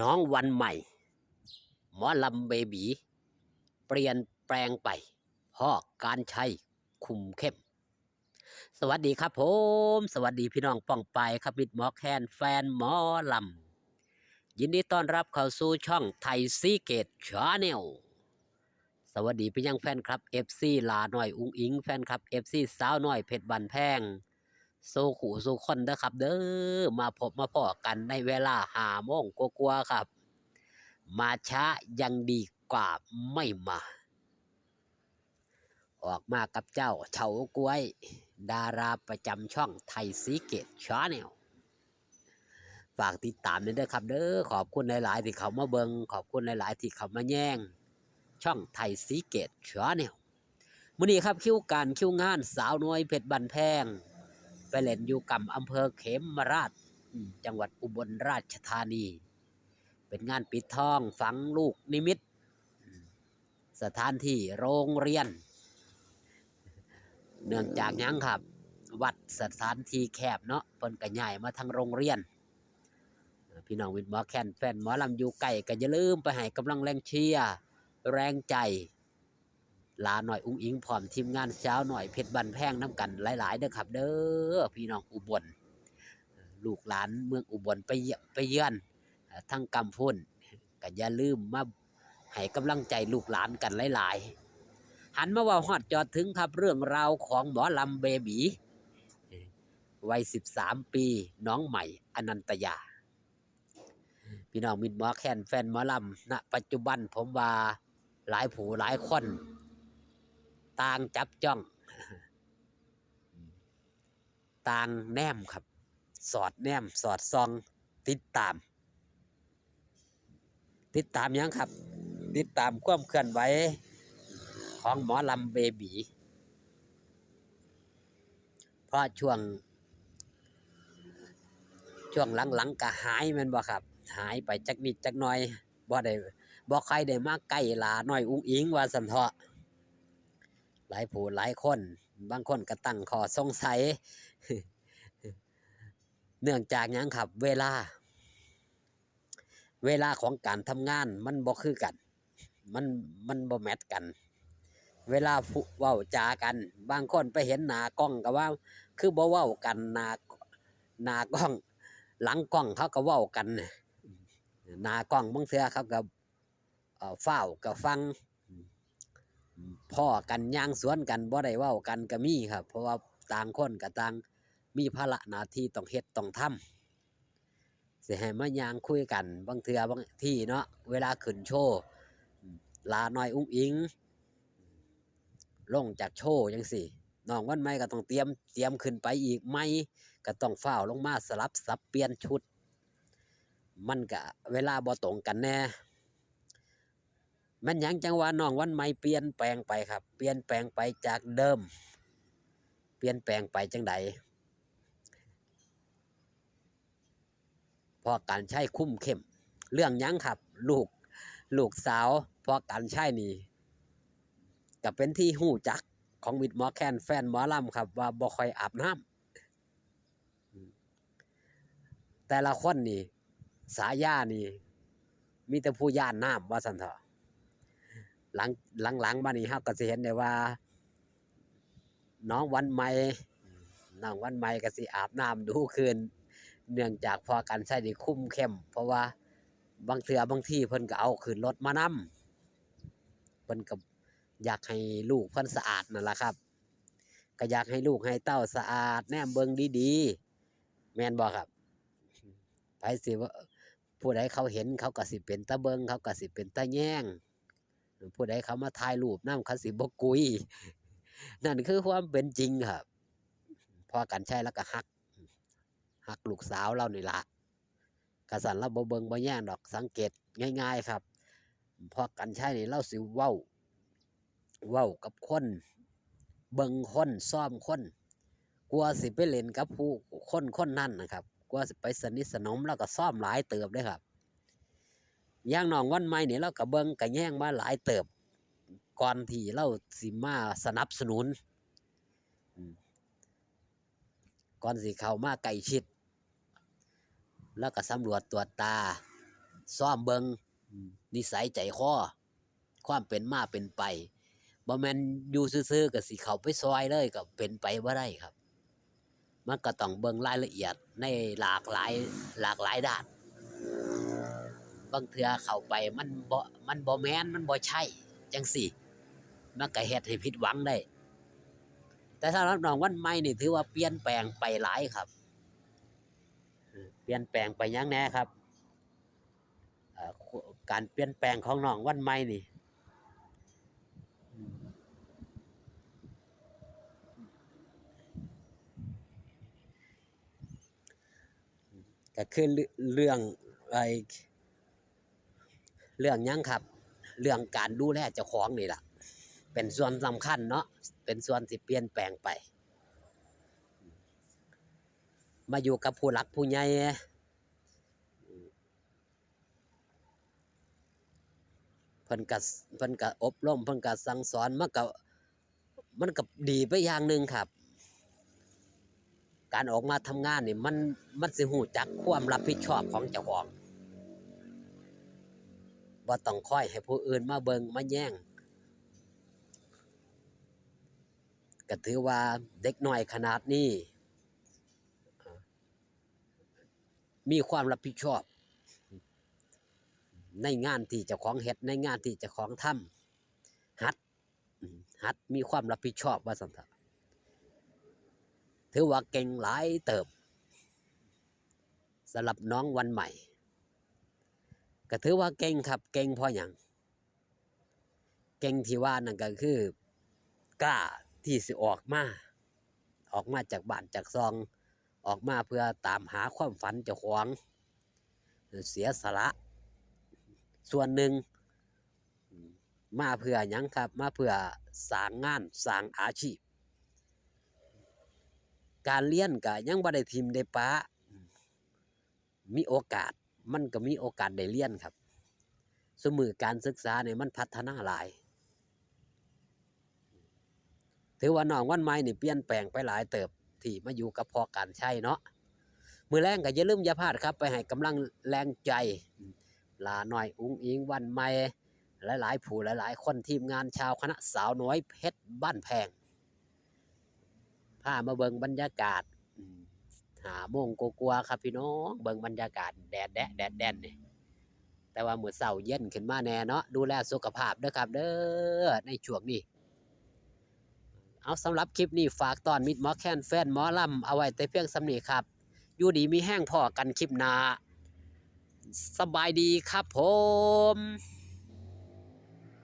น้องวันใหม่หมอลำเบบีเปลี่ยนแปลงไปพ่อการใช้คุมเข้มสวัสดีครับผมสวัสดีพี่น้องป้องไปครับมิดหมอแคนแฟนหมอลำยินดีต้อนรับเข้าสู่ช่องไทยซีเกตชาแนลสวัสดีพี่ยังแฟนครับ FC ลาหน่อยอุ้งอิงแฟนครับ FC สาวหน่อยเพชรบันแพงโซขู่โซคนเด้อครับเด้อมาพบมาพอกันในเวลา5 โมงกว่าๆครับมาช้ายังดีกว่าไม่มาออกมากับเจ้าเฉากล้วยดาราประจำช่องไทยซีเกตชาแนลฝากติดตามด้วยครับเด้อขอบคุณหลายๆที่เขามาเบิงขอบคุณหลายๆที่เขามาแย่งช่องไทยซีเกตชาแนลมื้อนี้ครับคิวงานสาวน้อยเพชรบันแพงไปเล่นอยู่กับอำเภอเขมราชจังหวัดอุบลราชธานีเป็นงานปิดทองฝังลูกนิมิตสถานที่โรงเรียนเนื่องจากยังครับวัดสถานที่แคบเนาะเพิ่นก็ย้ายมาทางโรงเรียนพี่น้องวินหมอแคนแฟนหมอลำอยู่ใกล้ก็อย่าลืมไปให้กำลังแรงเชียร์แรงใจลาหน่อยอุ้งอิงพร้อมทีมงานเช้าหน่อยเพชรบันแพงน้ำกันหลายๆเด้อครับเด้อพี่น้องอุบลลูกหลานเมืองอุบลไปเยือนทั้งกำพุ่นก็อย่าลืมมาให้กำลังใจลูกหลานกันหลายๆหันมาว่าฮอดจอดถึงครับเรื่องราวของหมอลำเบบีวัย13 ปีน้องใหม่อนันตยาพี่น้องมิตรหมอแคนแฟนหมอลำณปัจจุบันผมว่าหลายผู้หลายคนต่างจับจ้องต่างแนมครับสอดแนมสอดซองติดตามยังครับติดตามความเคลื่อนไหวของหมอลำเบบีเพราะช่วงหลังๆก็หายแม่นบ่ครับหายไปจักนิดจักหน่อยบ่ใครได้มาใกล้หลาน้อยอุ้งอิงว่าซั่นเถาะหลายผู้หลายคนบางคนก็ตั้งข้อสงสัยเนื่องจากหยังครับเวลาของการทำงานมันบ่คือกันมันบ่แมทกันเวลาเว้าจากันบางคนไปเห็นหน้ากล้องก็ว่าคือบ่เว้ากันหน้ากล้องหลังกล้องเขาก็เว้ากันหน้ากล้องบางเทื่อเขาก็ฟ้าวก็ฟังพ้อกันย่างสวนกันบ่ได้เว้ากันก็มีครับเพราะว่าต่างคนก็ต่างมีภาระหน้าที่ต้องเฮ็ดต้องทำสิให้มาย่างคุยกันบางเทื่อบางที่เนาะเวลาขึ้นโชว์ลาน้อยอุ้งอิงลงจากโชว์จังซี่น้องวันใหม่ก็ต้องเตรียมขึ้นไปอีกใหม่ก็ต้องฟ้าวลงมาสลับสับเปลี่ยนชุดมันก็เวลาบ่ตรงกันแน่มันหยังจังว่าน้องวันใหม่เปลี่ยนแปลงไปครับเปลี่ยนแปลงไปจากเดิมเปลี่ยนแปลงไปจังใดพอการใช้คุ้มเข้มเรื่องหยังครับลูกสาวพอการใช้นี่ก็เป็นที่ฮู้จักของวิดหมอแคนแฟนหมอลำครับว่าบ่ค่อยอาบน้ำแต่ละคนนี่สายานี่มีแต่ผู้ย่านน้ำว่าซั่นเถาะหลังมานี่เฮาก็สิเห็นได้ว่าน้องวันใหม่ก็สิอาบน้ำดูขึ้นเนื่องจากพอกันใช้นี่คุมเข้มเพราะว่าบางเทื่อบางที่เพิ่นก็เอาขึ้นรถมานำเพิ่นก็อยากให้ลูกเพิ่นสะอาดนั่นล่ะครับก็อยากให้ลูกให้เต้าสะอาดแนมเบิ่งดีๆแม่นบ่ครับไผสิว่าผู้ใดเขาเห็นเขาก็สิเป็นตาเบิ่งเขาก็สิเป็นตาแย่งผู้ใดเขามาถ่ายรูปนำเขาสิบ่กุยนั่นคือความเป็นจริงครับพอกันใช้แล้วก็ฮักลูกสาวเรานี่ล่ะกะสั่นเราบ่เบิ่งบ่แย่งดอกสังเกตง่ายๆครับพอกันใช้นี่เราสิเว้ากับคนเบิ่งคนซ้อมคนกลัวสิไปเล่นกับผู้คนนั้นนะครับกลัวสิไปสนิทสนมแล้วก็ซ้อมหลายเติบเด้อครับอย่างน้องวันใหม่นี่เราก็เบิ่งก็แย่งมาหลายเติบก่อนที่เราสิมาสนับสนุนก่อนสิเข้ามาใกล้ชิดแล้วก็สำรวจตรวจตา ซ่อมเบิงนิสัยใจคอความเป็นมาเป็นไปบ่แม่นอยู่ซื่อๆก็สิเข้าไปซอยเลยก็เป็นไปบ่ได้ครับมันก็ต้องเบิ่งรายละเอียดในหลากหลายด้านบางเทื่อเข้าไปมันบ่แม่นมันบ่ใช่จังซี้มันก็เฮ็ดให้ผิดหวังได้แต่สำหรับน้องวันใหม่นี่ถือว่าเปลี่ยนแปลงไปหลายครับเปลี่ยนแปลงไปหยังแหน่ครับการเปลี่ยนแปลงของน้องวันใหม่นี่ก็คือเรื่องไอ้เรื่องหยังครับเรื่องการดูแลเจ้าของนี่ล่ะเป็นส่วนสำคัญเนาะเป็นส่วนที่เปลี่ยนแปลงไปมาอยู่กับผู้หลักผู้ใหญ่เพิ่นก็อบรมเพิ่นก็สั่งสอนมันก็ดีไปอย่างหนึ่งครับการออกมาทำงานนี่มันสิรู้จักความรับผิดชอบของเจ้าของบ่ต้องคอยให้ผู้อื่นมาเบิ่งมาแย่งก็ถือว่าเด็กน้อยขนาดนี้มีความรับผิดชอบในงานที่เจ้าของเฮ็ดในงานที่เจ้าของทำหัดมีความรับผิดชอบว่าซั่นเถาะถือว่าเก่งหลายเติบสำหรับน้องวันใหม่ก็ถือว่าเก่งครับเก่งเพราะหยังเก่งที่ว่านั่นก็คือกล้าที่สิออกมาจากบ้านจากซองออกมาเพื่อตามหาความฝันเจ้าของเสียสละส่วนหนึ่งมาเพื่อหยังครับมาเพื่อสร้างงานสร้างอาชีพการเรียนก็ยังบ่ได้ทิ่มได้ปะมีโอกาสมันก็มีโอกาสได้เรียนครับซุมื้อการศึกษาเนี่ยมันพัฒนาหลายถือว่าน้องวันใหม่นี่เปลี่ยนแปลงไปหลายเติบที่มาอยู่กับพ่อการใช้เนาะมื้อแลงก็อย่าลืมอย่าพลาดครับไปให้กำลังแรงใจลาน้อยอุ๋งอิงวันใหม่หลายๆผู้หลายๆคนทีมงานชาวคณะสาวน้อยเพชรบ้านแพงพามาเบิ่งบรรยากาศ5 โมงกว่าๆครับพี่น้องเบิ่งบรรยากาศแดดแดนนี่แต่ว่ามื้อเช้าเย็นขึ้นมาแน่เนาะดูแลสุขภาพเด้อครับเด้อในช่วงนี้เอาสำหรับคลิปนี้ฝากตอนมิตรหมอแคนแฟนหมอลำเอาไว้แต่เพียงสำนี้ครับอยู่ดีมีแห้งพอกันคลิปหน้าสบายดีครับผม